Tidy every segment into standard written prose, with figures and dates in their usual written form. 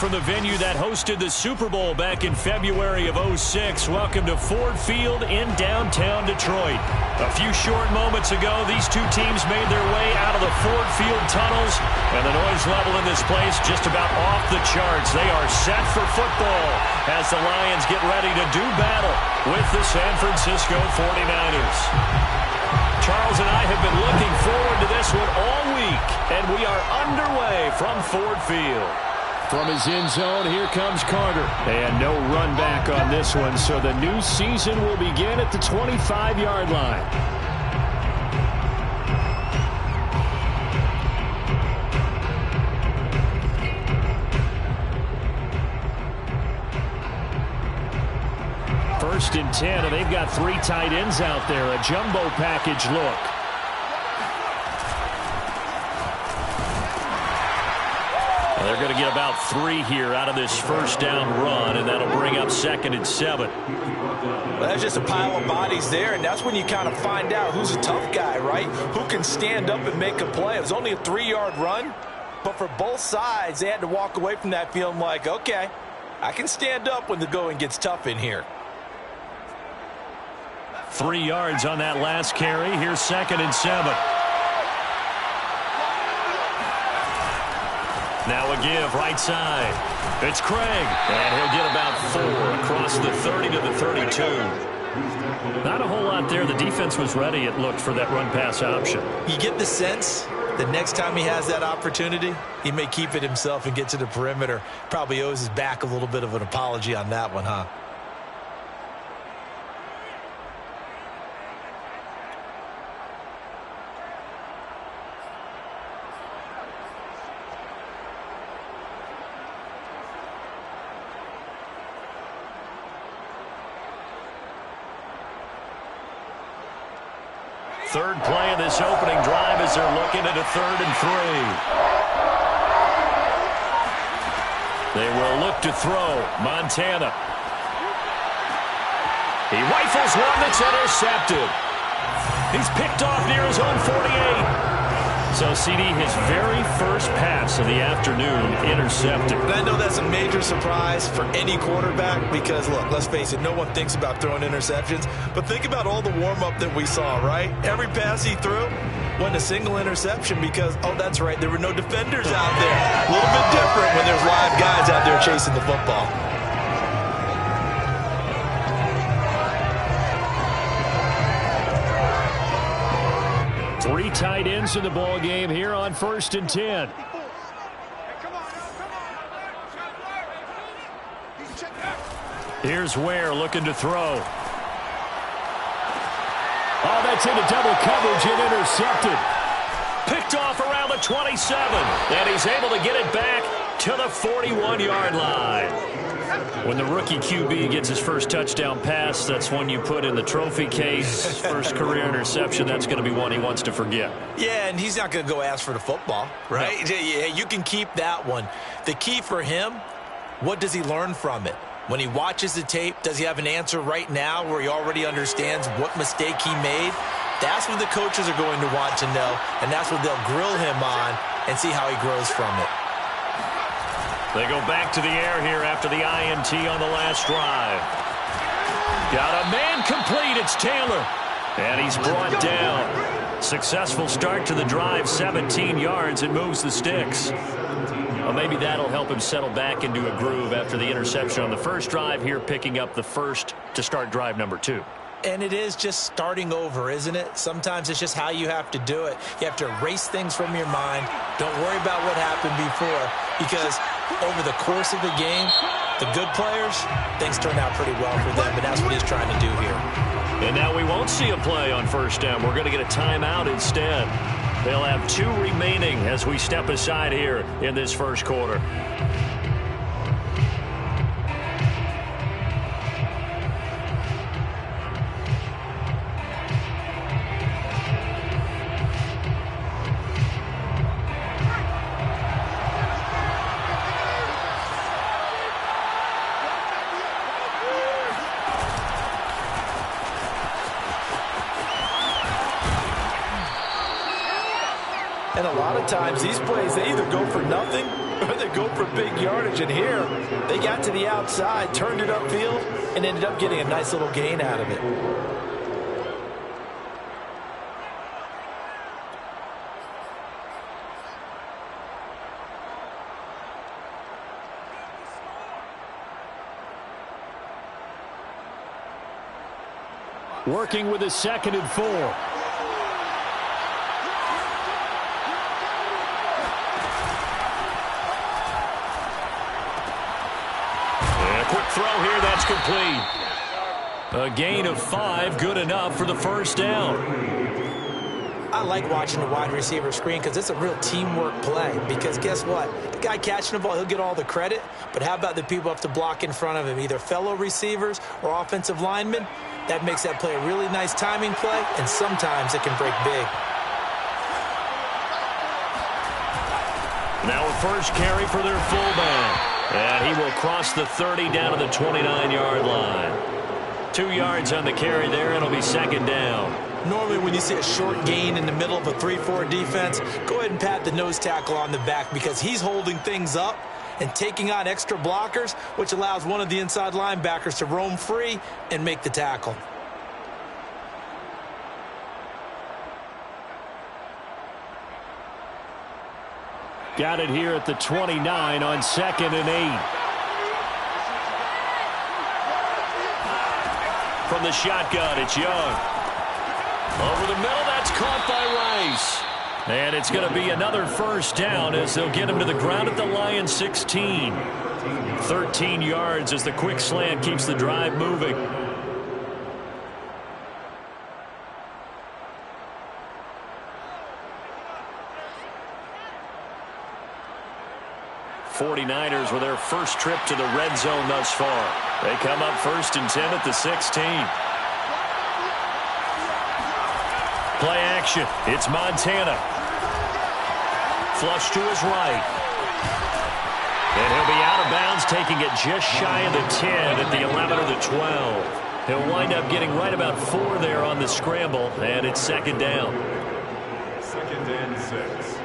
from the venue that hosted the Super Bowl back in February of '06. Welcome to Ford Field in downtown Detroit. A few short moments ago, these two teams made their way out of the Ford Field tunnels, and the noise level in this place just about off the charts. They are set for football as the Lions get ready to do battle with the San Francisco 49ers. Charles and I have been looking forward to this one all week, and we are underway from Ford Field. From his end zone, here comes Carter. And no run back on this one, so the new season will begin at the 25-yard line. First and 10, and they've got three tight ends out there. A jumbo package look. Well, they're going to get about 3 here out of this first down run, and that'll bring up 2nd and 7. Well, that's just a pile of bodies there, and that's when you kind of find out who's a tough guy, right? Who can stand up and make a play. It was only a 3-yard run, but for both sides, they had to walk away from that feeling like, okay, I can stand up when the going gets tough in here. 3 yards on that last carry. Here's 2nd and 7. Now a give right side. It's Craig, and he'll get about 4 across the 30 to the 32. Not a whole lot there. The defense was ready, it looked, for that run-pass option. You get the sense that next time he has that opportunity, he may keep it himself and get to the perimeter. Probably owes his back a little bit of an apology on that one, huh? Third play of this opening drive as they're looking at a 3rd and 3. They will look to throw. Montana. He rifles one that's intercepted. He's picked off near his own 48. So, CD, his very first pass of the afternoon intercepted. And I know that's a major surprise for any quarterback because, look, let's face it, no one thinks about throwing interceptions. But think about all the warm-up that we saw, right? Every pass he threw wasn't a single interception because, oh, that's right, there were no defenders out there. A little bit different when there's live guys out there chasing the football. Three tight ends in the ball game here on 1st and 10. Here's Ware looking to throw. Oh, that's into double coverage and intercepted. Picked off around the 27, and he's able to get it back to the 41-yard line. When the rookie QB gets his first touchdown pass, that's one you put in the trophy case. First career interception, that's going to be one he wants to forget. Yeah, and he's not going to go ask for the football, right? No. Yeah, you can keep that one. The key for him, what does he learn from it? When he watches the tape, does he have an answer right now where he already understands what mistake he made? That's what the coaches are going to want to know, and that's what they'll grill him on and see how he grows from it. They go back to the air here after the INT on the last drive. Got a man complete. It's Taylor. And he's brought down. Successful start to the drive, 17 yards, and moves the sticks. Well, maybe that'll help him settle back into a groove after the interception on the first drive here, picking up the first to start drive number 2. And it is just starting over, isn't it? Sometimes it's just how you have to do it. You have to erase things from your mind. Don't worry about what happened before, because over the course of the game, the good players, things turn out pretty well for them, and that's what he's trying to do here. And now we won't see a play on first down. We're going to get a timeout instead. They'll have 2 remaining as we step aside here in this first quarter. And a lot of times, these plays, they either go for nothing or they go for big yardage. And here, they got to the outside, turned it upfield, and ended up getting a nice little gain out of it. Working with a 2nd and 4. And a quick throw here, that's complete. A gain of 5, good enough for the first down. I like watching the wide receiver screen because it's a real teamwork play. Because guess what? The guy catching the ball, he'll get all the credit. But how about the people up to block in front of him, either fellow receivers or offensive linemen? That makes that play a really nice timing play, and sometimes it can break big. Now a first carry for their fullback. And he will cross the 30 down to the 29-yard line. 2 yards on the carry there, and it'll be 2nd down. Normally when you see a short gain in the middle of a 3-4 defense, go ahead and pat the nose tackle on the back because he's holding things up and taking on extra blockers, which allows one of the inside linebackers to roam free and make the tackle. Got it here at the 29 on 2nd and 8. From the shotgun, it's Young. Over the middle, that's caught by Rice. And it's going to be another first down as they'll get him to the ground at the Lions' 16. 13 yards as the quick slant keeps the drive moving. '49ers with their first trip to the red zone thus far. They come up 1st and 10 at the 16. Play action. It's Montana. Flush to his right. And he'll be out of bounds, taking it just shy of the 10 at the 11 or the 12. He'll wind up getting right about 4 there on the scramble, and it's 2nd down. 2nd and 6.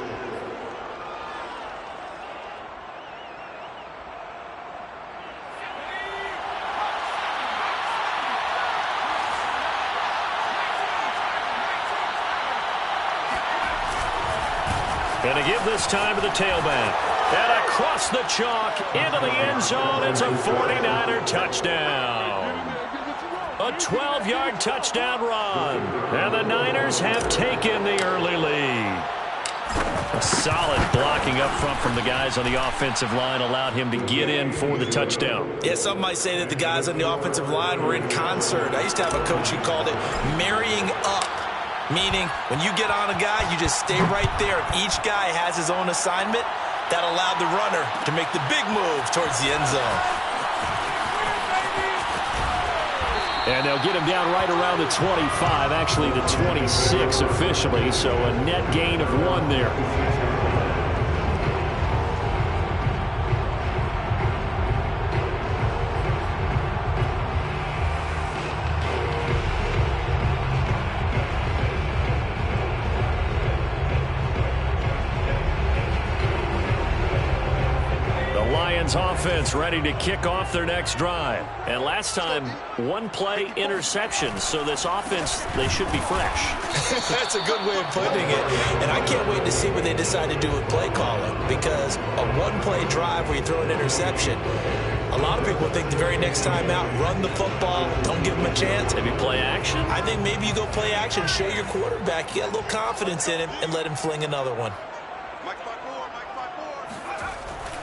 Going to give this time to the tailback. And across the chalk into the end zone. It's a 49er touchdown. A 12-yard touchdown run. And the Niners have taken the early lead. A solid blocking up front from the guys on the offensive line allowed him to get in for the touchdown. Yeah, some might say that the guys on the offensive line were in concert. I used to have a coach who called it marrying up. Meaning, when you get on a guy, you just stay right there. Each guy has his own assignment. That allowed the runner to make the big move towards the end zone. And they'll get him down right around the 25, actually the 26 officially, so a net gain of 1 there. Offense ready to kick off their next drive. And last time, 1-play interception. So this offense, they should be fresh. That's a good way of putting it. And I can't wait to see what they decide to do with play calling. Because a 1-play drive where you throw an interception, a lot of people think the very next time out, run the football, don't give them a chance. Maybe play action? I think maybe you go play action, show your quarterback, you get a little confidence in him, and let him fling another one.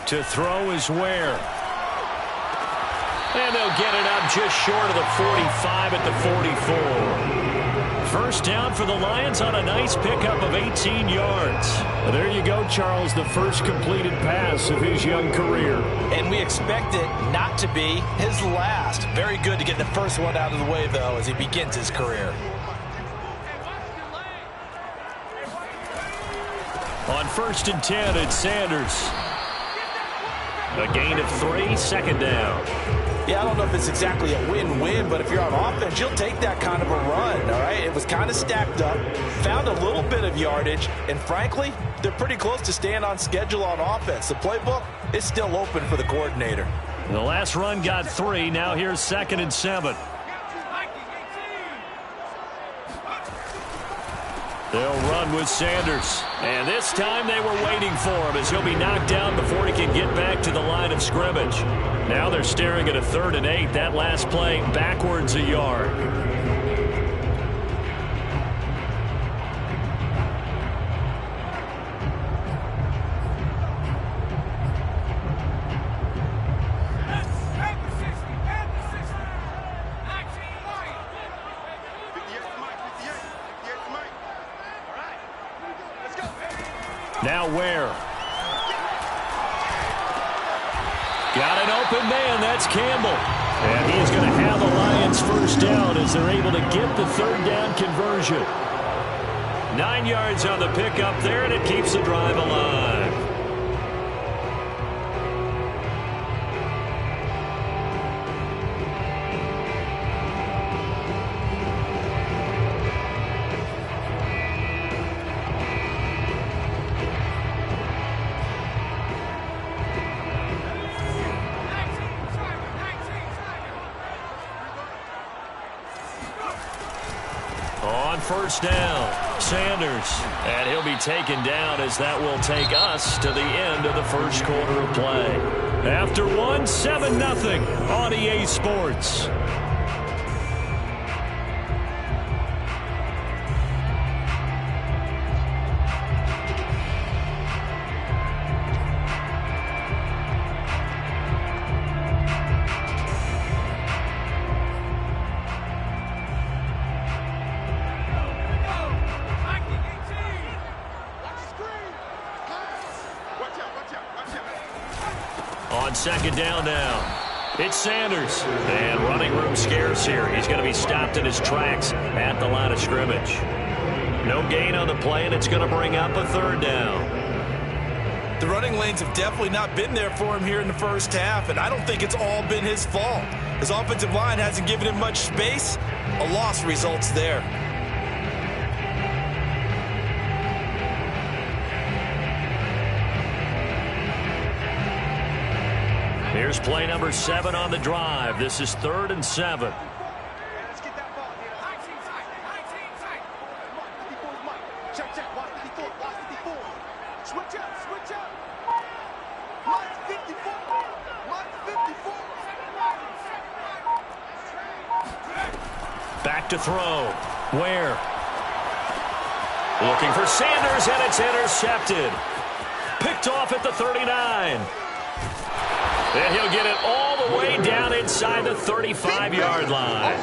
To throw is Ware. And they'll get it up just short of the 45 at the 44. First down for the Lions on a nice pickup of 18 yards. Well, there you go, Charles, the first completed pass of his young career. And we expect it not to be his last. Very good to get the first one out of the way, though, as he begins his career. On 1st and 10, it's Sanders. A gain of 3, 2nd down. Yeah, I don't know if it's exactly a win-win, but if you're on offense, you'll take that kind of a run, all right? It was kind of stacked up, found a little bit of yardage, and frankly, they're pretty close to staying on schedule on offense. The playbook is still open for the coordinator. The last run got 3. Now here's 2nd and 7. They'll run with Sanders. And this time they were waiting for him as he'll be knocked down before he can get back to the line of scrimmage. Now they're staring at a 3rd and 8. That last play backwards a yard. Now Ware. Got an open man. That's Campbell. And he's going to have the Lions first down as they're able to get the 3rd down conversion. 9 yards on the pickup there, and it keeps the drive alive. On first down, Sanders. And he'll be taken down as that will take us to the end of the first quarter of play. After one, 7-0 on EA Sports. On 2nd down now, it's Sanders. And running room scarce here. He's going to be stopped in his tracks at the line of scrimmage. No gain on the play, and it's going to bring up a 3rd down. The running lanes have definitely not been there for him here in the first half, and I don't think it's all been his fault. His offensive line hasn't given him much space. A loss results there. Here's play number 7 on the drive. This is 3rd and 7. Let's get that ball. Check. Watch 54. Switch up. Watch 54. Back to throw. Ware. Looking for Sanders, and it's intercepted. Picked off at the 39. And he'll get it all the way down inside the 35-yard line.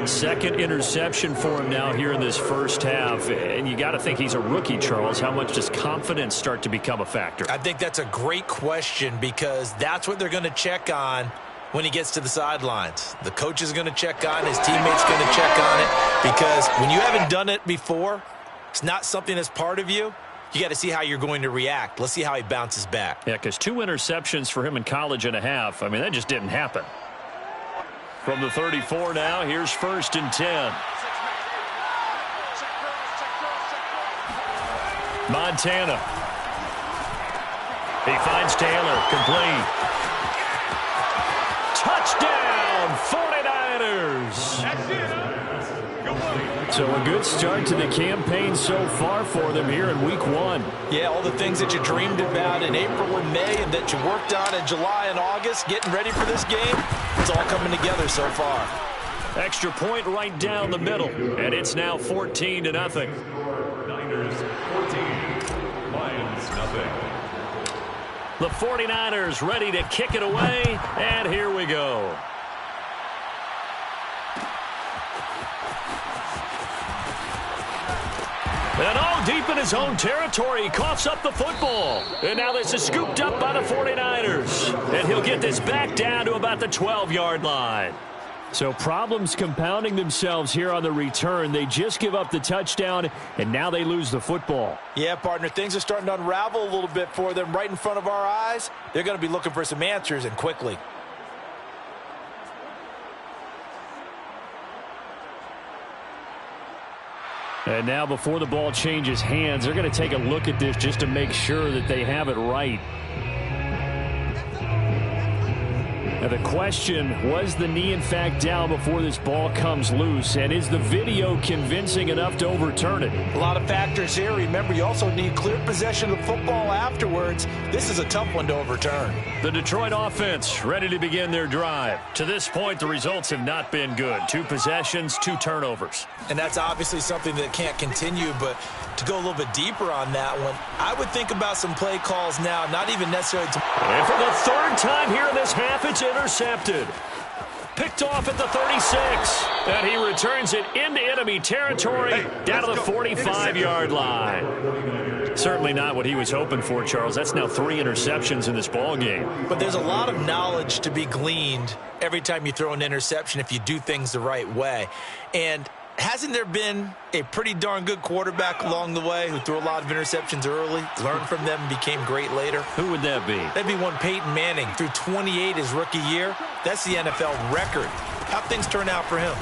2nd interception for him now here in this first half. And you got to think he's a rookie, Charles. How much does confidence start to become a factor? I think that's a great question because that's what they're going to check on when he gets to the sidelines. The coach is going to check on it. His teammates going to check on it because when you haven't done it before, it's not something that's part of you. You got to see how you're going to react. Let's see how he bounces back. Yeah, because 2 interceptions for him in college and a half. I mean, that just didn't happen. From the 34 now, here's 1st and 10. Montana. He finds Taylor. Complete. Touchdown, 49ers. That's it. So a good start to the campaign so far for them here in week 1. Yeah, all the things that you dreamed about in April and May and that you worked on in July and August, getting ready for this game, it's all coming together so far. Extra point right down the middle, and it's now 14-0. Niners 14, Lions nothing. The 49ers ready to kick it away, and here we go. And all deep in his own territory, he coughs up the football. And now this is scooped up by the 49ers. And he'll get this back down to about the 12-yard line. So problems compounding themselves here on the return. They just give up the touchdown, and now they lose the football. Yeah, partner, things are starting to unravel a little bit for them right in front of our eyes. They're going to be looking for some answers, and quickly. And now before the ball changes hands, they're going to take a look at this just to make sure that they have it right. Now the question, was the knee in fact down before this ball comes loose? And is the video convincing enough to overturn it? A lot of factors here. Remember, you also need clear possession of the football afterwards. This is a tough one to overturn. The Detroit offense ready to begin their drive. To this point, the results have not been good. 2 possessions, 2 turnovers. And that's obviously something that can't continue, but to go a little bit deeper on that one, I would think about some play calls now, not even necessarily to... And for the 3rd time here in this half, it's intercepted. Picked off at the 36. And he returns it into enemy territory down to the 45-yard line. Certainly not what he was hoping for, Charles. That's now 3 interceptions in this ball game. But there's a lot of knowledge to be gleaned every time you throw an interception if you do things the right way. And hasn't there been a pretty darn good quarterback along the way who threw a lot of interceptions early, learned from them, and became great later? Who would that be? That'd be one Peyton Manning. Threw 28 his rookie year. That's the NFL record. How'd things turn out for him?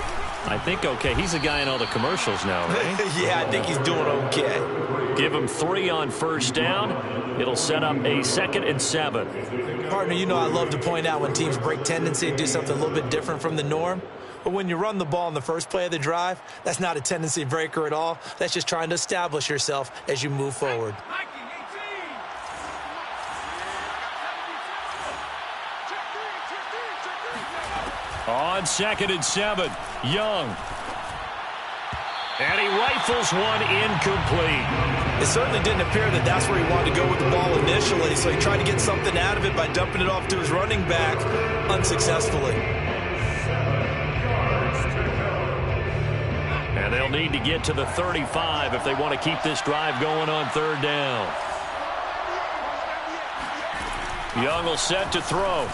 I think okay. He's the guy in all the commercials now, right? Yeah, I think he's doing okay. Give him 3 on first down. It'll set up a 2nd and 7. Partner, you know I love to point out when teams break tendency and do something a little bit different from the norm. But when you run the ball in the first play of the drive, that's not a tendency breaker at all. That's just trying to establish yourself as you move forward. On 2nd and 7, Young. And he rifles one incomplete. It certainly didn't appear that that's where he wanted to go with the ball initially, so he tried to get something out of it by dumping it off to his running back unsuccessfully. And they'll need to get to the 35 if they want to keep this drive going on 3rd down. Young will set to throw.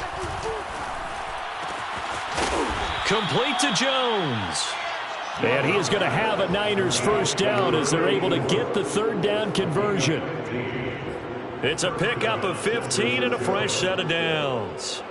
Complete to Jones. And he is going to have a Niners first down as they're able to get the 3rd down conversion. It's a pickup of 15 and a fresh set of downs.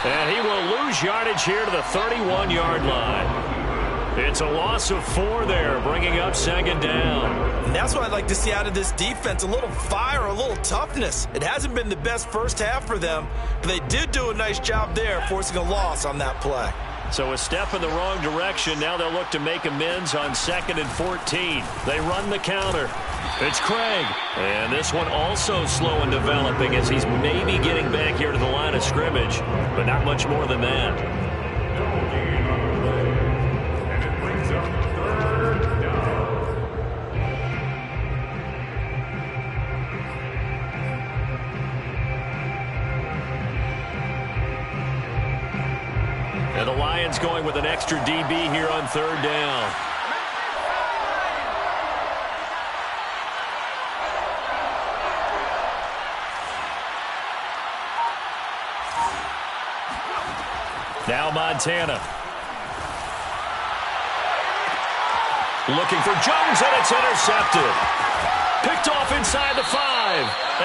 And he will lose yardage here to the 31-yard line. It's a loss of 4 there, bringing up 2nd down. And that's what I'd like to see out of this defense, a little fire, a little toughness. It hasn't been the best first half for them, but they did do a nice job there, forcing a loss on that play. So a step in the wrong direction. Now they'll look to make amends on 2nd and 14. They run the counter. It's Craig. And this one also slow in developing as he's maybe getting back here to the line of scrimmage, but not much more than that. And it brings up 3rd down. And the Lions going with an extra DB here on 3rd down. Now Montana. Looking for Jones, and it's intercepted. Picked off inside the 5.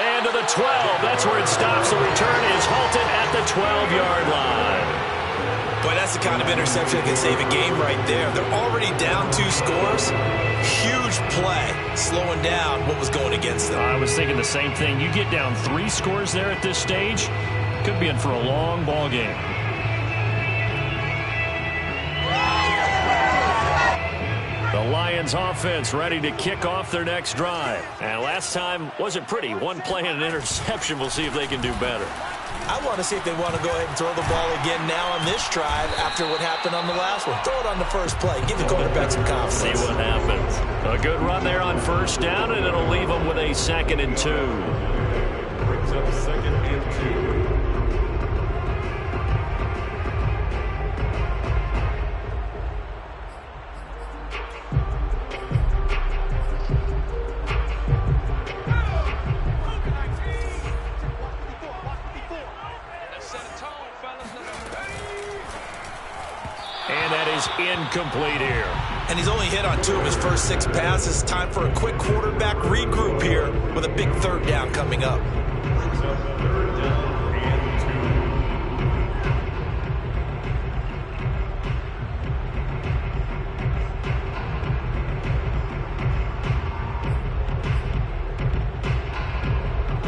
And to the 12. That's where it stops. The return is halted at the 12-yard line. Boy, that's the kind of interception that can save a game right there. They're already down 2 scores. Huge play, slowing down what was going against them. I was thinking the same thing. You get down 3 scores there at this stage, could be in for a long ball game. The Lions offense ready to kick off their next drive. And last time wasn't pretty. 1 play and an interception. We'll see if they can do better. I want to see if they want to go ahead and throw the ball again now on this drive after what happened on the last one. Throw it on the first play. Give the quarterback some confidence. See what happens. A good run there on first down, and it'll leave them with a 2nd and 2. Brings up 2nd and 2. And that is incomplete here. And he's only hit on 2 of his first 6 passes. Time for a quick quarterback regroup here with a big 3rd down coming up. Third down and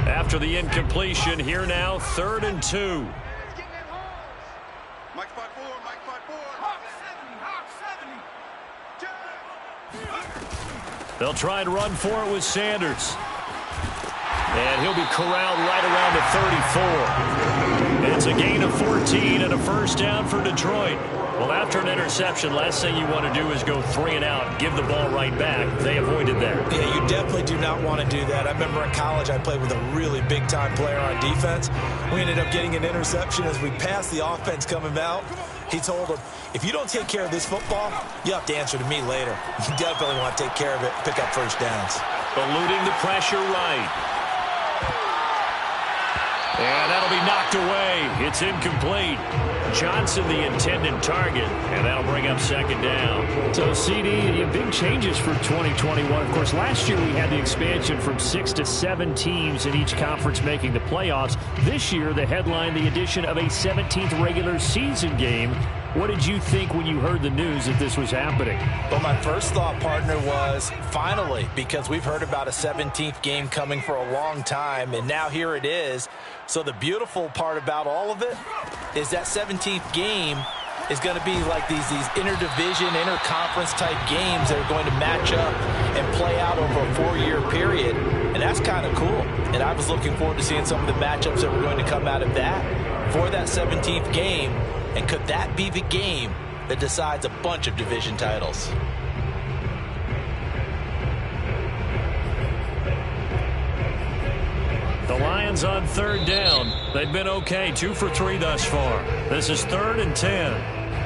2. After the incompletion, here now, 3rd and 2. Mike 5-4, Mike 5-4. Hawk 70, Hawk 70. They'll try and run for it with Sanders. And he'll be corralled right around the 34. It's a gain of 14 and a first down for Detroit. Well, after an interception, last thing you want to do is go 3 and out, give the ball right back. They avoided that. Yeah, you definitely do not want to do that. I remember in college I played with a really big-time player on defense. We ended up getting an interception as we passed the offense coming out. He told him, if you don't take care of this football, you have to answer to me later. You definitely want to take care of it, pick up first downs. Eluding the pressure right. And that'll be knocked away. It's incomplete. Johnson, the intended target, and that'll bring up 2nd down. So, CD, big changes for 2021. Of course, last year we had the expansion from 6 to 7 teams in each conference making the playoffs. This year, the headline, the addition of a 17th regular season game. What did you think when you heard the news that this was happening? Well, my first thought, partner, was finally, because we've heard about a 17th game coming for a long time, and now here it is. So the beautiful part about all of it is that 17th game is going to be like these interdivision, interconference type games that are going to match up and play out over a 4-year period. And that's kind of cool. And I was looking forward to seeing some of the matchups that were going to come out of that for that 17th game. And could that be the game that decides a bunch of division titles? The Lions on 3rd down. They've been okay, 2 for 3 thus far. This is 3rd and 10.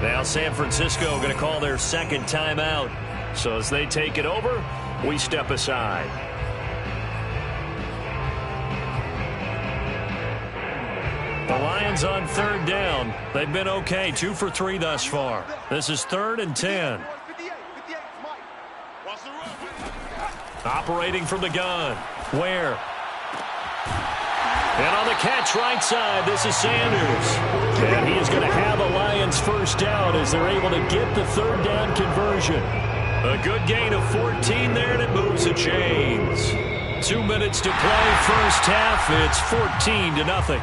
Now San Francisco going to call their 2nd timeout. So as they take it over, we step aside. The Lions on 3rd down. They've been okay, 2 for 3 thus far. This is 3rd and 10. 58, Mike. Watch the run. Operating from the gun. Where? And on the catch right side, this is Sanders. And he is going to have a Lions first down as they're able to get the 3rd down conversion. A good gain of 14 there, and it moves the chains. 2 minutes to play, first half. It's 14-0.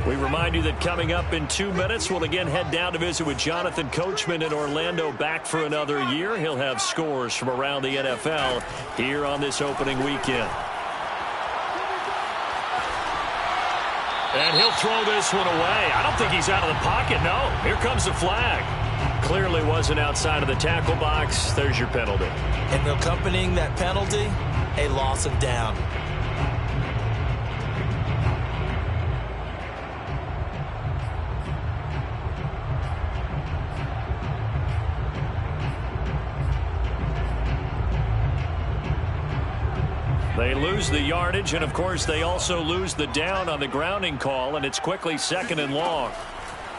We remind you that coming up in 2 minutes, we'll again head down to visit with Jonathan Coachman in Orlando, back for another year. He'll have scores from around the NFL here on this opening weekend. And he'll throw this one away. I don't think he's out of the pocket, no. Here comes the flag. Clearly wasn't outside of the tackle box. There's your penalty. And accompanying that penalty, a loss of down. They lose the yardage, and of course they also lose the down on the grounding call, and it's quickly 2nd and long.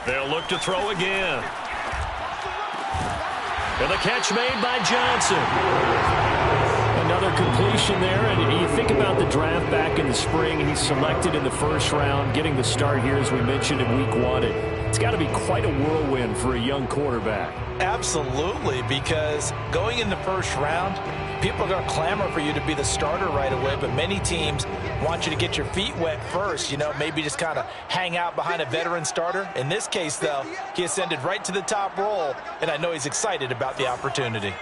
They'll look to throw again. And the catch made by Johnson. Another completion there, and you think about the draft back in the spring. He's selected in the 1st round, getting the start here, as we mentioned, in week 1. It's got to be quite a whirlwind for a young quarterback. Absolutely, because going in the 1st round, people are going to clamor for you to be the starter right away, but many teams want you to get your feet wet first, maybe just kind of hang out behind a veteran starter. In this case, though, he ascended right to the top roll, and I know he's excited about the opportunity.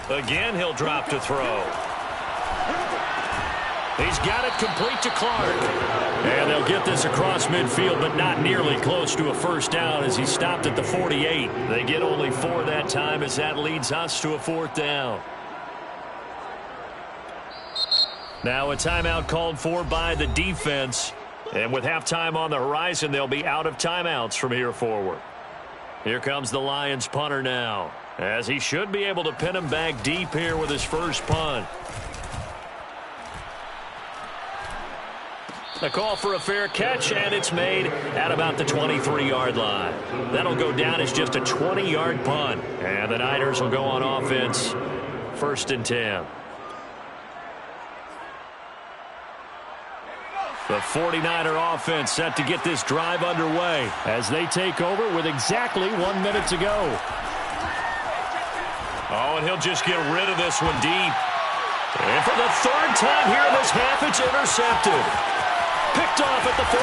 Again, he'll drop to throw. He's got it complete to Clark. And they'll get this across midfield, but not nearly close to a first down as he stopped at the 48. They get only 4 that time as that leads us to a 4th down. Now a timeout called for by the defense. And with halftime on the horizon, they'll be out of timeouts from here forward. Here comes the Lions punter now, as he should be able to pin him back deep here with his first punt. A call for a fair catch, and it's made at about the 23-yard line. That'll go down as just a 20-yard punt, and the Niners will go on offense, 1st and 10. The 49er offense set to get this drive underway as they take over with exactly 1 minute to go. Oh, and he'll just get rid of this one deep. And for the 3rd time here in this half, it's intercepted. Picked off at the 45.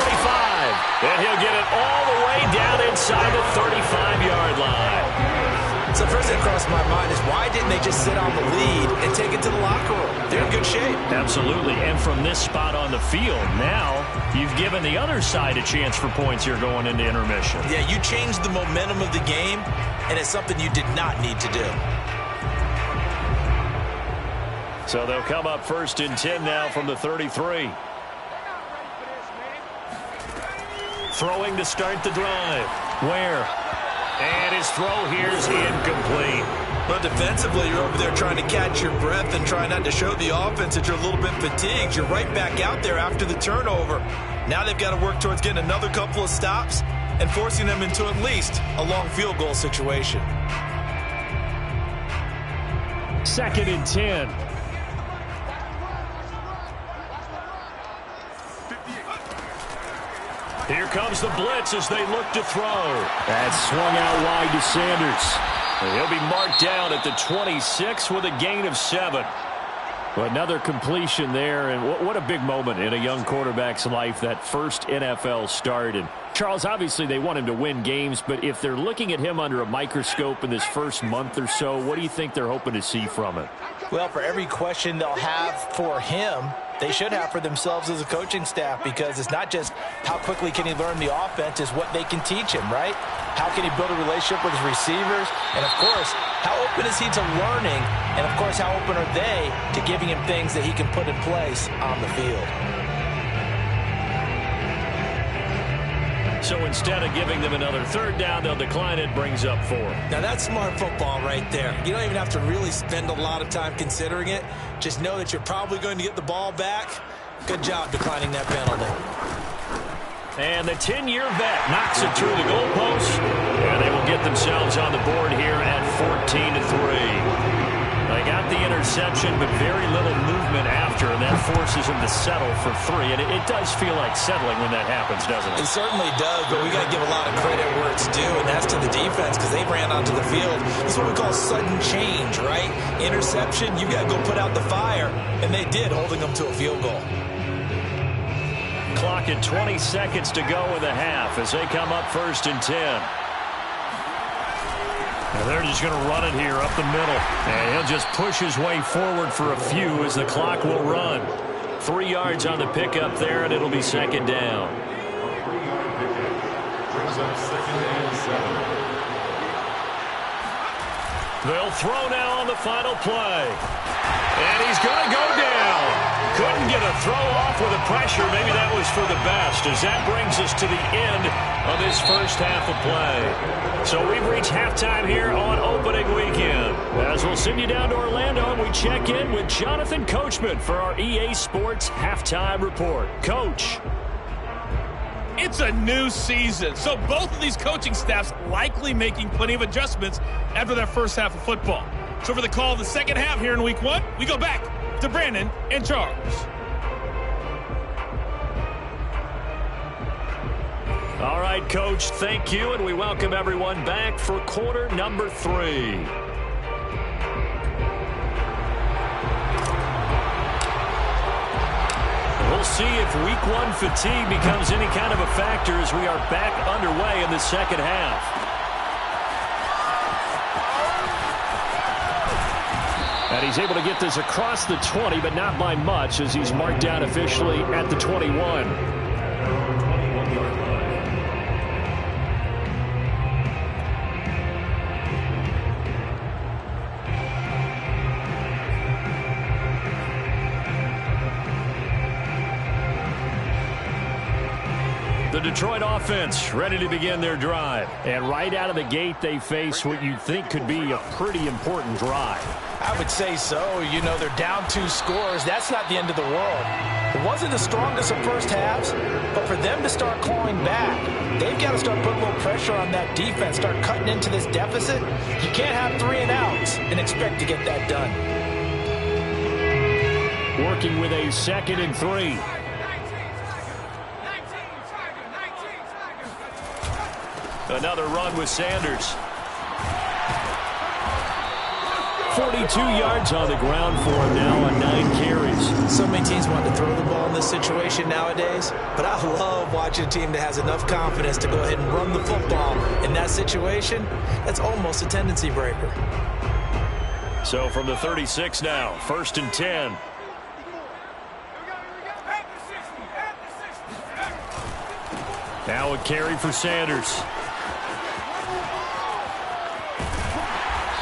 And he'll get it all the way down inside the 35-yard line. So first thing that crossed my mind is why didn't they just sit on the lead and take it to the locker room? They're in good shape. Absolutely. And from this spot on the field, now you've given the other side a chance for points here going into intermission. Yeah, you changed the momentum of the game, and it's something you did not need to do. So they'll come up 1st and 10 now from the 33. Throwing to start the drive. Where? And his throw here is incomplete. But defensively, you're over there trying to catch your breath and try not to show the offense that you're a little bit fatigued. You're right back out there after the turnover. Now they've got to work towards getting another couple of stops and forcing them into at least a long field goal situation. 2nd and 10. Here comes the blitz as they look to throw. That's swung out wide to Sanders. And he'll be marked down at the 26 with a gain of 7. Well, another completion there, and what a big moment in a young quarterback's life, that first NFL start. And Charles, obviously they want him to win games, but if they're looking at him under a microscope in this first month or so, what do you think they're hoping to see from it? Well, for every question they'll have for him, they should have for themselves as a coaching staff, because it's not just how quickly can he learn the offense, it's what they can teach him, right? How can he build a relationship with his receivers? And, of course, how open is he to learning? And, of course, how open are they to giving him things that he can put in place on the field? So instead of giving them another 3rd down, they'll decline it, brings up 4. Now, that's smart football right there. You don't even have to really spend a lot of time considering it. Just know that you're probably going to get the ball back. Good job declining that penalty. And the 10-year vet knocks it through the goalpost, and they will get themselves on the board here at 14-3. They got the interception, but very little movement after, and that forces them to settle for 3. And it does feel like settling when that happens, doesn't it? It certainly does, but we got to give a lot of credit where it's due, and that's to the defense, because they ran onto the field. This is what we call sudden change, right? Interception, you got to go put out the fire, and they did, holding them to a field goal. Clock at 20 seconds to go in the half as they come up 1st and 10. And they're just going to run it here up the middle. And he'll just push his way forward for a few as the clock will run. 3 yards on the pickup there, and it'll be 2nd down. They'll throw now on the final play. And he's going to go down. Couldn't get a throw off with the pressure. Maybe that was for the best, as that brings us to the end of this first half of play. So we've reached halftime here on opening weekend. As we'll send you down to Orlando, and we check in with Jonathan Coachman for our EA Sports Halftime Report. Coach. It's a new season, so both of these coaching staffs likely making plenty of adjustments after their first half of football. So for the call of the second half here in week 1, we go back to Brandon and Charles. All right, Coach, thank you, and we welcome everyone back for quarter number 3. We'll see if week 1 fatigue becomes any kind of a factor as we are back underway in the second half. And he's able to get this across the 20, but not by much, as he's marked down officially at the 21. The Detroit offense ready to begin their drive. And right out of the gate, they face what you'd think could be a pretty important drive. I would say so. You know, they're down 2 scores. That's not the end of the world. It wasn't the strongest of first halves, but for them to start clawing back, they've got to start putting a little pressure on that defense, start cutting into this deficit. You can't have 3 and outs and expect to get that done. Working with a 2nd and 3. Another run with Sanders. 42 yards on the ground for him now on 9 carries. So many teams want to throw the ball in this situation nowadays, but I love watching a team that has enough confidence to go ahead and run the football. In that situation, that's almost a tendency breaker. So from the 36 now, 1st and 10. Now a carry for Sanders.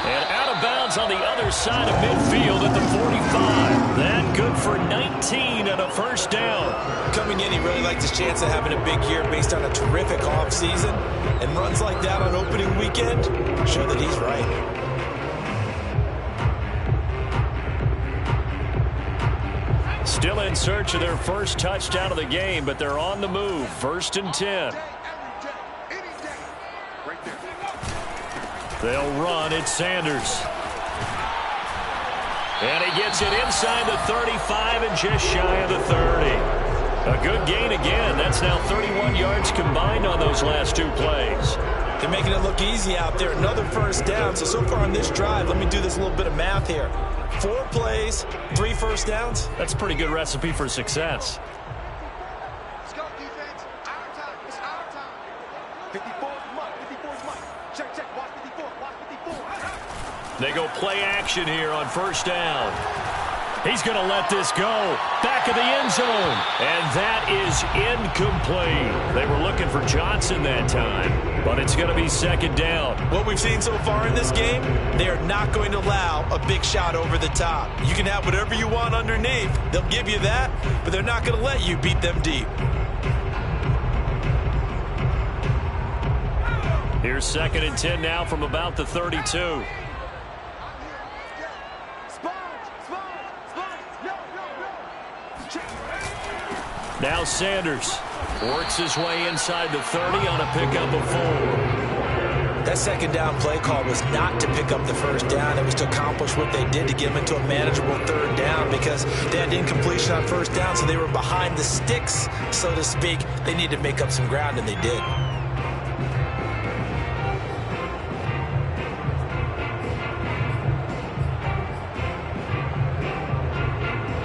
And out of bounds on the other side of midfield at the 45. That good for 19 and a first down. Coming in, he really liked his chance of having a big year based on a terrific offseason. And runs like that on opening weekend show that he's right. Still in search of their first touchdown of the game, but they're on the move. 1st and 10. They'll run. It's Sanders. And he gets it inside the 35 and just shy of the 30. A good gain again. That's now 31 yards combined on those last 2 plays. They're making it look easy out there. Another first down. So far on this drive, let me do this little bit of math here. 4 plays, 3 first downs. That's a pretty good recipe for success. Let's go, defense. Our time. It's our time. 54 is Mike. 54 is Mike. Check, check. Watch 54. Watch 54. They go play action here on 1st down. He's going to let this go. Back of the end zone. And that is incomplete. They were looking for Johnson that time, but it's going to be 2nd down. What we've seen so far in this game, they are not going to allow a big shot over the top. You can have whatever you want underneath. They'll give you that, but they're not going to let you beat them deep. Here's 2nd and 10 now from about the 32. Now Sanders works his way inside the 30 on a pickup of 4. That 2nd down play call was not to pick up the first down. It was to accomplish what they did to get them into a manageable 3rd down because they had incompletion on 1st down, so they were behind the sticks, so to speak. They needed to make up some ground, and they did.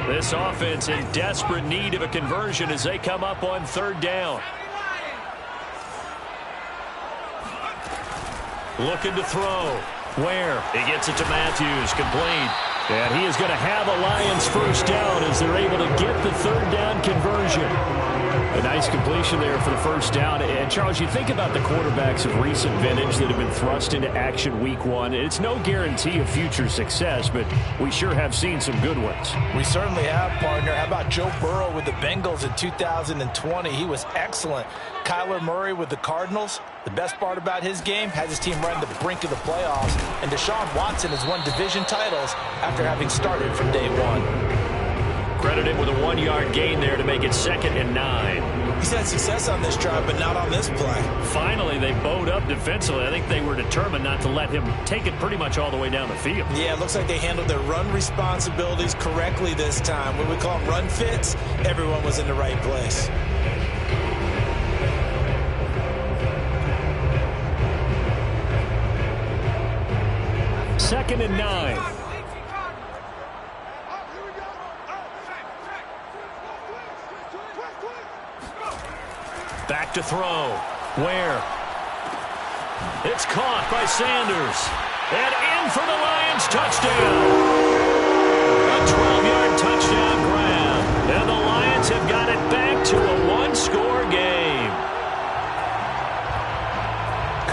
This offense in desperate need of a conversion as they come up on 3rd down. Looking to throw. Where? He gets it to Matthews. Complete. And he is going to have a Lions first down as they're able to get the 3rd down conversion. A nice completion there for the first down. And, Charles, you think about the quarterbacks of recent vintage that have been thrust into action week 1. It's no guarantee of future success, but we sure have seen some good ones. We certainly have, partner. How about Joe Burrow with the Bengals in 2020? He was excellent. Kyler Murray with the Cardinals. The best part about his game has his team right on the brink of the playoffs. And Deshaun Watson has won division titles after having started from day 1. Credited with a 1-yard gain there to make it 2nd and 9. He's had success on this drive, but not on this play. Finally, they bowed up defensively. I think they were determined not to let him take it pretty much all the way down the field. Yeah, it looks like they handled their run responsibilities correctly this time. When we call them run fits, everyone was in the right place. Second and 9. Back to throw. Where? It's caught by Sanders. And in for the Lions touchdown. A 12-yard touchdown grab. And the Lions have got it back to a 1-score game.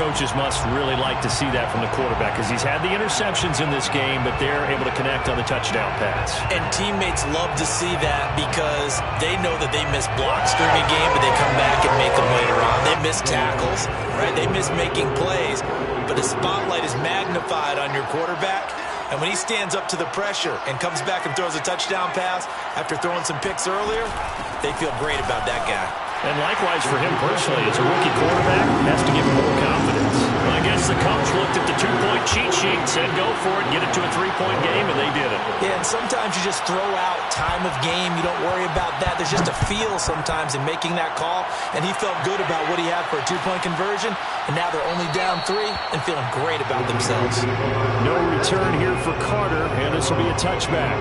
coaches must really like to see that from the quarterback because he's had the interceptions in this game, but they're able to connect on the touchdown pass. And teammates love to see that because they know that they miss blocks during a game, but they come back and make them later on. They miss tackles, right? They miss making plays, but the spotlight is magnified on your quarterback. And when he stands up to the pressure and comes back and throws a touchdown pass after throwing some picks earlier, they feel great about that guy. And likewise for him personally, as a rookie quarterback, has to give him more confidence. Well, I guess the coach looked at the two-point cheat sheet and said, go for it, get it to a three-point game, and they did it. Yeah, and sometimes you just throw out time of game. You don't worry about that. There's just a feel sometimes in making that call, and he felt good about what he had for a two-point conversion, and now they're only down 3 and feeling great about themselves. No return here for Carter, and this will be a touchback.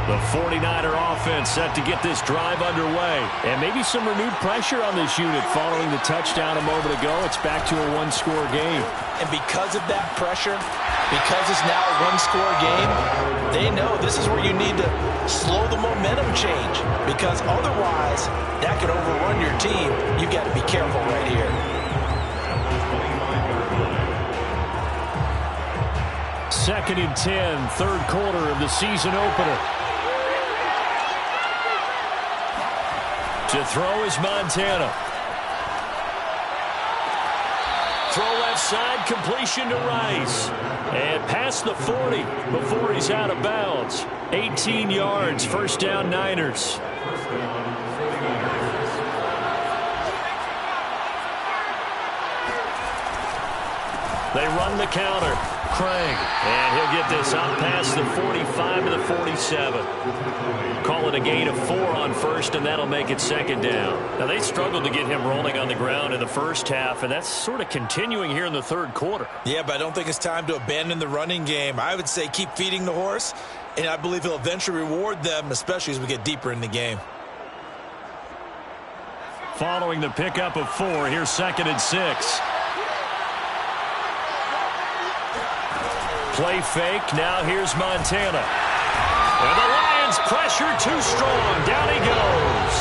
The 49er offense set to get this drive underway. And maybe some renewed pressure on this unit following the touchdown a moment ago. It's back to a one-score game. And because of that pressure, because it's now a one-score game, they know this is where you need to slow the momentum change. Because otherwise, that could overrun your team. You've got to be careful right here. Second and 10, third quarter of the season opener. To throw is Montana. Throw left side, completion to Rice. And past the 40 before he's out of bounds. 18 yards, first down Niners. They run the counter. Craig. And he'll get this out past the 45 to the 47. Call it a gain of 4 on first, and that'll make it second down. Now, they struggled to get him rolling on the ground in the first half, and that's sort of continuing here in the third quarter. Yeah, but I don't think it's time to abandon the running game. I would say keep feeding the horse, and I believe he'll eventually reward them, especially as we get deeper in the game. Following the pickup of 4, here's second and 6. Play fake. Now here's Montana. And the Lions pressure too strong. Down he goes.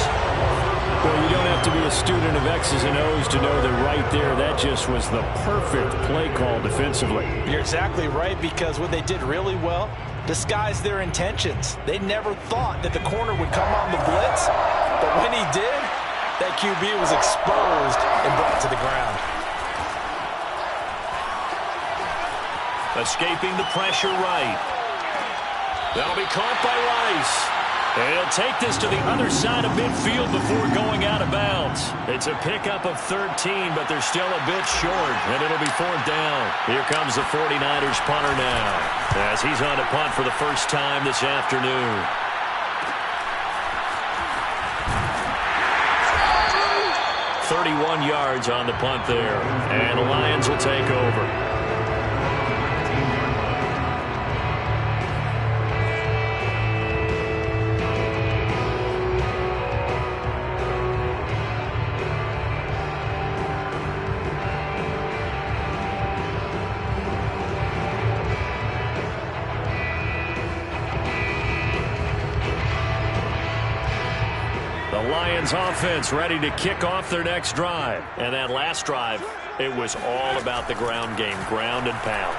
Well, you don't have to be a student of X's and O's to know that right there, that just was the perfect play call defensively. You're exactly right, because what they did really well, disguised their intentions. They never thought that the corner would come on the blitz, but when he did, that QB was exposed and brought to the ground. Escaping the pressure right. That'll be caught by Rice. And he'll take this to the other side of midfield before going out of bounds. It's a pickup of 13, but they're still a bit short, and it'll be fourth down. Here comes the 49ers punter now, as he's on to punt for the first time this afternoon. "31 yards on the punt there, and the Lions will take over. Lions offense ready to kick off their next drive. And that last drive, it was all about the ground game, ground and pound.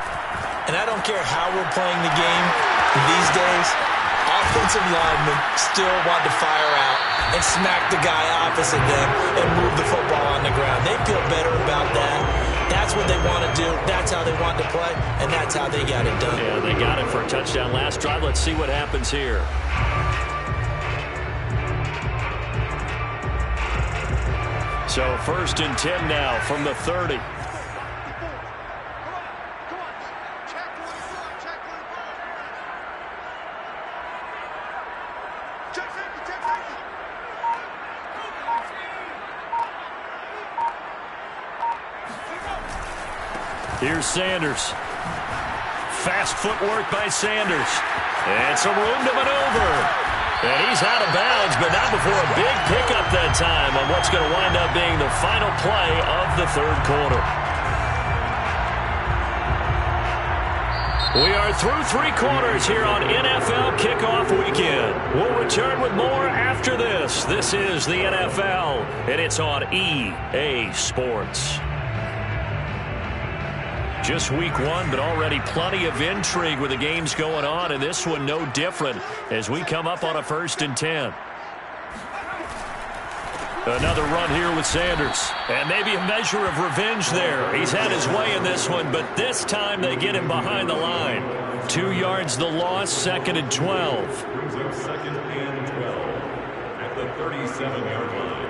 And I don't care how we're playing the game these days, offensive linemen still want to fire out and smack the guy opposite them and move the football on the ground. They feel better about that. That's what they want to do. That's how they want to play, and that's how they got it done. Yeah, they got it for a touchdown last drive. Let's see what happens here. So first and 10 now from the 30. Here's Sanders. Fast footwork by Sanders. And some room to maneuver. And he's out of bounds, but not before a big pickup that time on what's going to wind up being the final play of the third quarter. We are through 3 quarters here on NFL Kickoff Weekend. We'll return with more after this. This is the NFL, and it's on EA Sports. Just week 1, but already plenty of intrigue with the games going on, and this one no different as we come up on a 1st and 10. Another run here with Sanders. And maybe a measure of revenge there. He's had his way in this one, but this time they get him behind the line. 2 yards the loss, 2nd and 12. Brings up 2nd and 12 at the 37-yard line.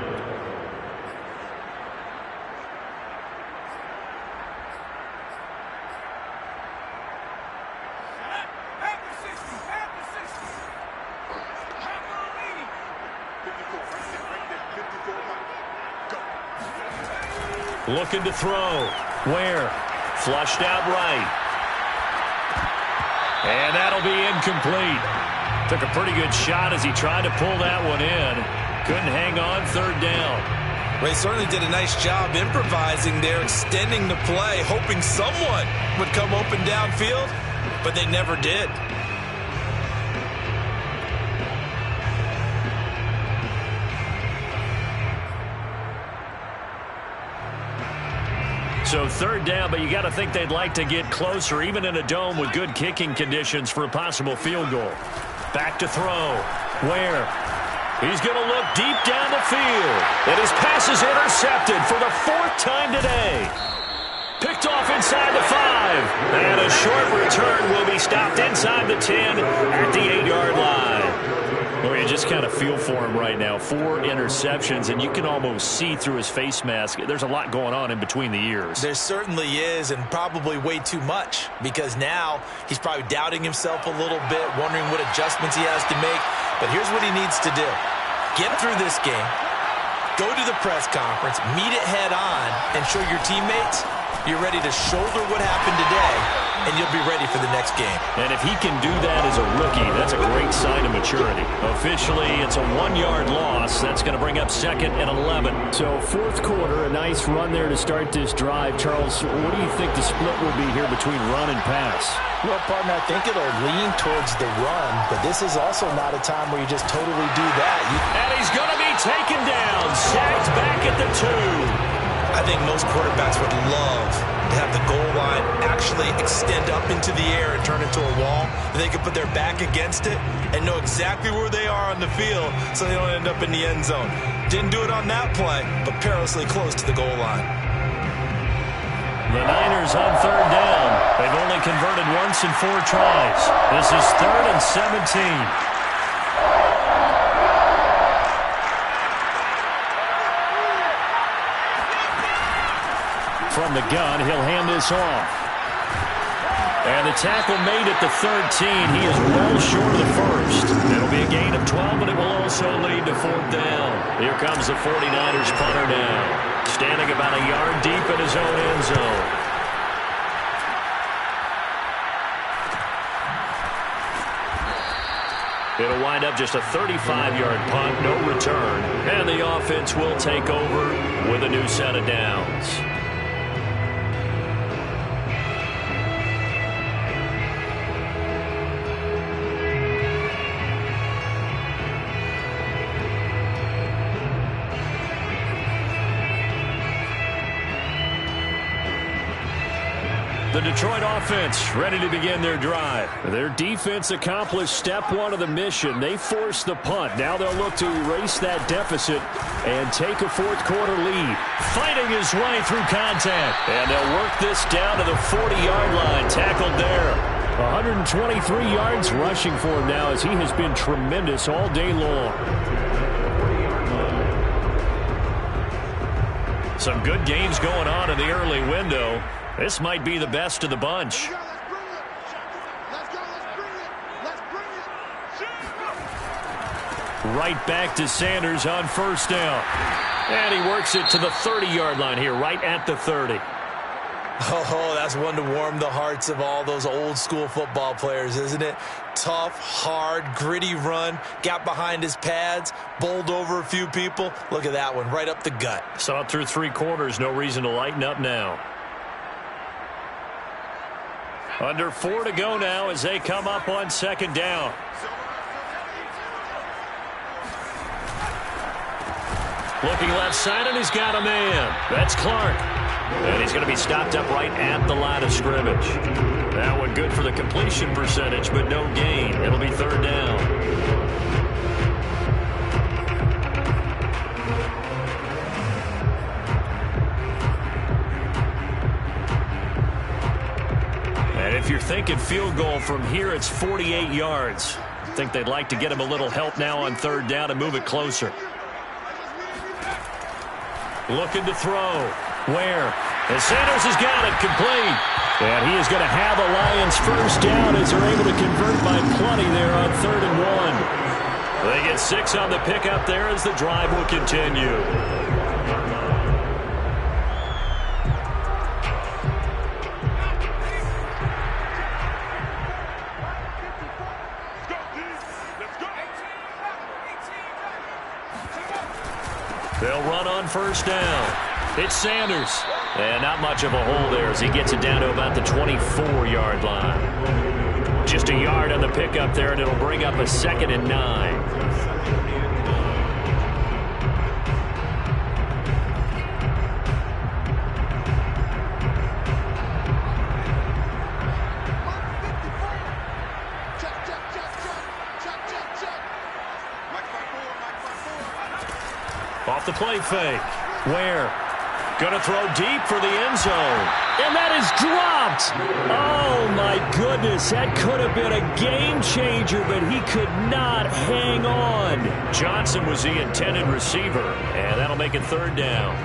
Looking to throw. Where? Flushed out right. And that'll be incomplete. Took a pretty good shot as he tried to pull that one in. Couldn't hang on, 3rd down. They certainly did a nice job improvising there, extending the play, hoping someone would come open downfield, but they never did. So 3rd down, but you got to think they'd like to get closer, even in a dome with good kicking conditions for a possible field goal. Back to throw. Where? He's going to look deep down the field. And his pass is intercepted for the 4th time today. Picked off inside the 5. And a short return will be stopped inside the 10 at the 8-yard line. Well, you just kind of feel for him right now. 4 interceptions, and you can almost see through his face mask. There's a lot going on in between the ears. There certainly is, and probably way too much, because now he's probably doubting himself a little bit, wondering what adjustments he has to make. But here's what he needs to do. Get through this game, go to the press conference, meet it head on, and show your teammates you're ready to shoulder what happened today, and you'll be ready for the next game. And if he can do that as a rookie, that's a great sign of maturity. Officially, it's a 1-yard loss. That's going to bring up 2nd and 11. So 4th quarter, a nice run there to start this drive. Charles, what do you think the split will be here between run and pass? Well, partner, I think it'll lean towards the run, but this is also not a time where you just totally do that. And he's going to be taken down, sacked back at the 2. I think most quarterbacks would love to have the goal line actually extend up into the air and turn into a wall. And they can put their back against it and know exactly where they are on the field so they don't end up in the end zone. Didn't do it on that play, but perilously close to the goal line. The Niners on 3rd down. They've only converted once in 4 tries. This is 3rd and 17. From the gun, he'll hand this off. And the tackle made at the 13. He is well short of the 1st. It'll be a gain of 12, but it will also lead to 4th down. Here comes the 49ers punter now. Standing about a yard deep in his own end zone. It'll wind up just a 35-yard punt, no return. And the offense will take over with a new set of downs. The Detroit offense ready to begin their drive. Their defense accomplished step 1 of the mission. They forced the punt. Now they'll look to erase that deficit and take a 4th quarter lead. Fighting his way through contact. And they'll work this down to the 40-yard line. Tackled there. 123 yards rushing for him now as he has been tremendous all day long. Some good games going on in the early window. This might be the best of the bunch. Right back to Sanders on 1st down. And he works it to the 30-yard line here, right at the 30. Oh, that's one to warm the hearts of all those old-school football players, isn't it? Tough, hard, gritty run. Got behind his pads, bowled over a few people. Look at that one, right up the gut. Saw it through 3 quarters. No reason to lighten up now. Under 4 to go now as they come up on second down. Looking left side, and he's got a man. That's Clark. And he's going to be stopped up right at the line of scrimmage. That one good for the completion percentage, but no gain. It'll be third down. And if you're thinking field goal from here, it's 48 yards. I think they'd like to get him a little help now on third down and move it closer. Looking to throw. Where? And Sanders has got it complete. And he is going to have the Lions first down as they're able to convert by plenty there on 3rd and 1. They get 6 on the pickup there as the drive will continue. They'll run on first down. It's Sanders. And not much of a hole there as he gets it down to about the 24-yard line. Just a yard on the pickup there, and it'll bring up a 2nd and 9. Off the play fake. Where? Going to throw deep for the end zone. And that is dropped. Oh, my goodness. That could have been a game changer, but he could not hang on. Johnson was the intended receiver, and that'll make it third down.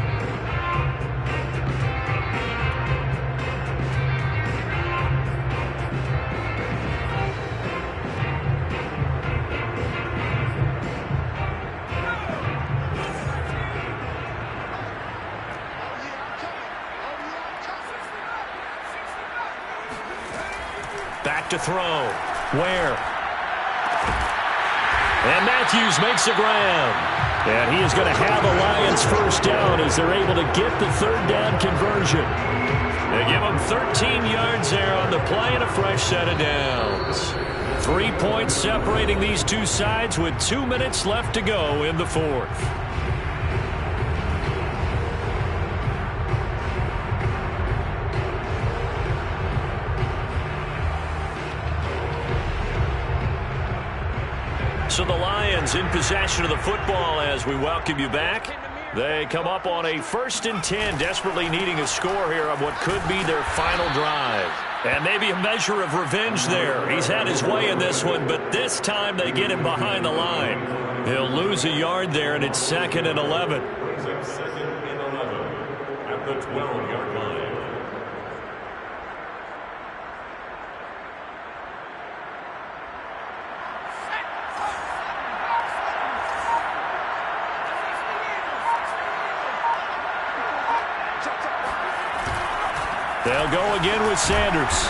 Back to throw. Where? And Matthews makes the grab. And he is going to have the Lions first down as they're able to get the third down conversion. They give them 13 yards there on the play and a fresh set of downs. 3 points separating these two sides with 2 minutes left to go in the fourth. So the Lions in possession of the football as we welcome you back. They come up on a 1st and 10, desperately needing a score here on what could be their final drive. And maybe a measure of revenge there. He's had his way in this one, but this time they get him behind the line. He'll lose a yard there, and it's 2nd and 11. 2nd and 11 at the 12-yard line. They'll go again with Sanders.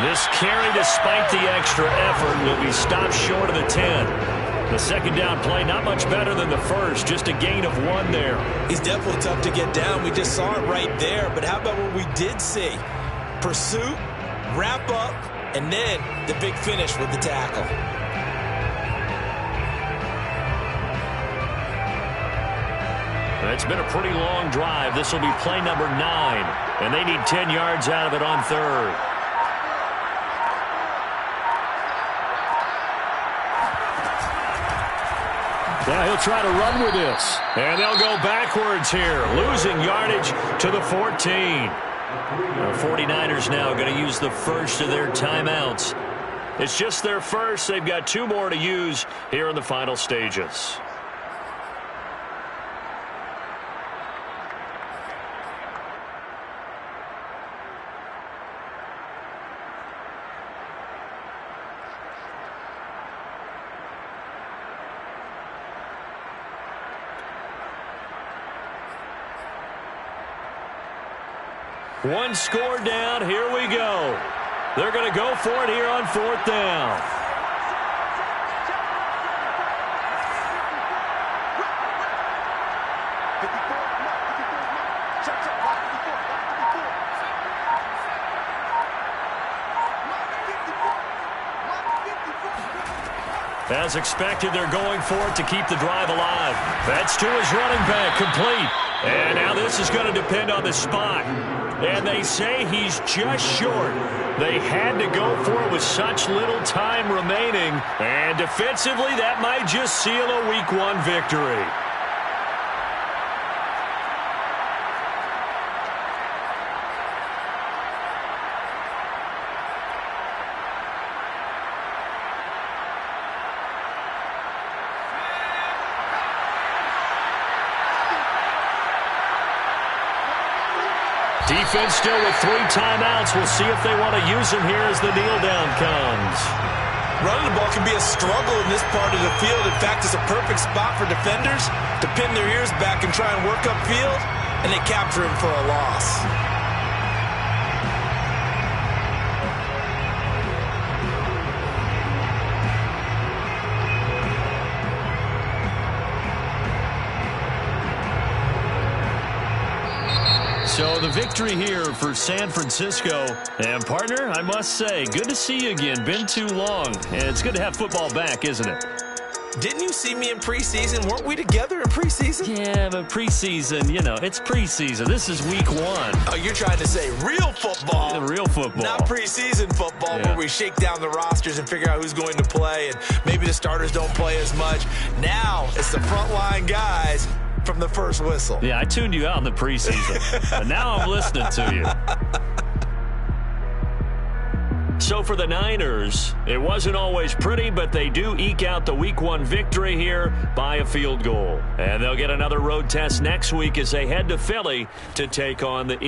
This carry, despite the extra effort, will be stopped short of the 10. The second down play, not much better than the first, just a gain of 1 there. He's definitely tough to get down. We just saw it right there. But how about what we did see? Pursuit, wrap up, and then the big finish with the tackle. It's been a pretty long drive. This will be play number 9, and they need 10 yards out of it on 3rd. Now he'll try to run with this, and they'll go backwards here, losing yardage to the 14. The 49ers now going to use the first of their timeouts. It's just their first. They've got 2 more to use here in the final stages. One score down. Here we go. They're going to go for it here on 4th down. As expected, they're going for it to keep the drive alive. That's to his running back, complete. And now this is going to depend on the spot. And they say he's just short. They had to go for it with such little time remaining. And defensively, that might just seal a Week 1 victory. Defense still with 3 timeouts. We'll see if they want to use them here as the kneel down comes. Running the ball can be a struggle in this part of the field. In fact, it's a perfect spot for defenders to pin their ears back and try and work upfield, and they capture him for a loss. So the victory here for San Francisco. And, partner, I must say, good to see you again. Been too long. And it's good to have football back, isn't it? Didn't you see me in preseason? Weren't we together in preseason? Yeah, but preseason, you know, it's preseason. This is Week 1. Oh, you're trying to say real football. Yeah, real football. Not preseason football, yeah, where we shake down the rosters and figure out who's going to play, and maybe the starters don't play as much. Now it's the frontline guys from the first whistle. Yeah, I tuned you out in the preseason, but now I'm listening to you. So for the Niners, it wasn't always pretty, but they do eke out the Week 1 victory here by a field goal. And they'll get another road test next week as they head to Philly to take on the